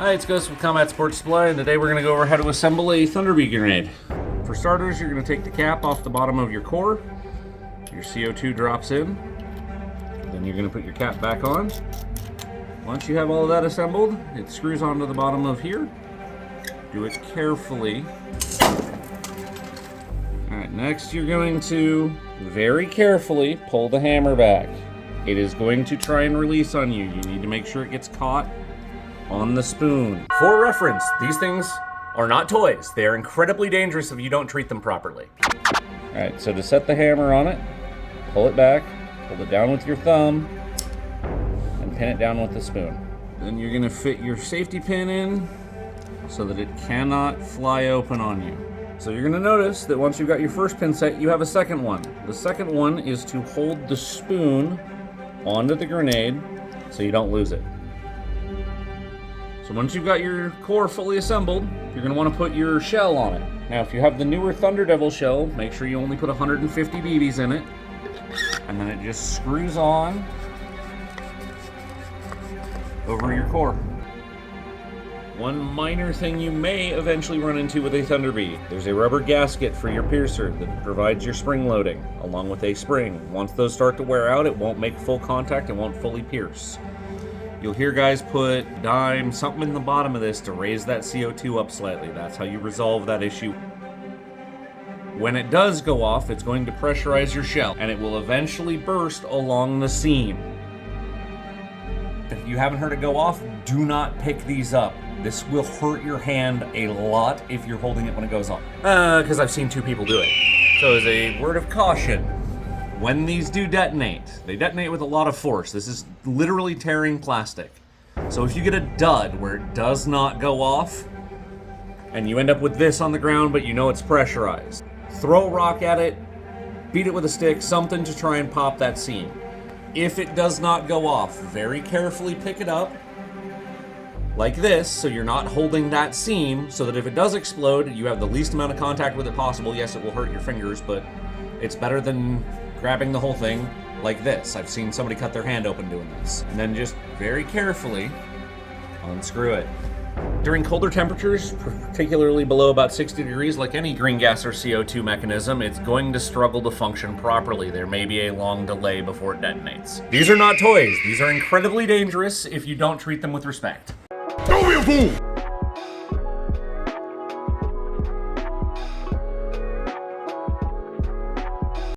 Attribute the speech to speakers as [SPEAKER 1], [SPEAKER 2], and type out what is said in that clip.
[SPEAKER 1] Hi, it's Ghost with Combat Sports Supply, and today we're going to go over how to assemble a Thunder B grenade. For starters, you're going to take the cap off the bottom of your core. Your CO2 drops in. Then you're going to put your cap back on. Once you have all of that assembled, it screws onto the bottom of here. Do it carefully. Alright, next you're going to very carefully pull the hammer back. It is going to try and release on you. You need to make sure it gets caught on the spoon.
[SPEAKER 2] For reference, these things are not toys. They are incredibly dangerous if you don't treat them properly.
[SPEAKER 1] Alright, so to set the hammer on it, pull it back, hold it down with your thumb, and pin it down with the spoon. Then you're going to fit your safety pin in so that it cannot fly open on you. So you're going to notice that once you've got your first pin set, you have a second one. The second one is to hold the spoon onto the grenade so you don't lose it. So once you've got your core fully assembled, you're going to want to put your shell on it. Now if you have the newer Thunder Devil shell, make sure you only put 150 BBs in it. And then it just screws on over your core. One minor thing you may eventually run into with a Thunder B. There's a rubber gasket for your piercer that provides your spring loading, along with a spring. Once those start to wear out, it won't make full contact, it won't fully pierce. You'll hear guys put dime, something in the bottom of this to raise that CO2 up slightly. That's how you resolve that issue. When it does go off, it's going to pressurize your shell, and it will eventually burst along the seam. If you haven't heard it go off, do not pick these up. This will hurt your hand a lot if you're holding it when it goes off. Because I've seen 2 people do it. So as a word of caution, when these do detonate, they detonate with a lot of force. This is literally tearing plastic. So if you get a dud where it does not go off, and you end up with this on the ground, but you know it's pressurized, throw a rock at it, beat it with a stick, something to try and pop that seam. If it does not go off, very carefully pick it up, like this, so you're not holding that seam, so that if it does explode, you have the least amount of contact with it possible. Yes, it will hurt your fingers, but it's better than grabbing the whole thing like this. I've seen somebody cut their hand open doing this. And then just very carefully unscrew it. During colder temperatures, particularly below about 60 degrees, like any green gas or CO2 mechanism, it's going to struggle to function properly. There may be a long delay before it detonates. These are not toys. These are incredibly dangerous if you don't treat them with respect.
[SPEAKER 3] Don't be a fool!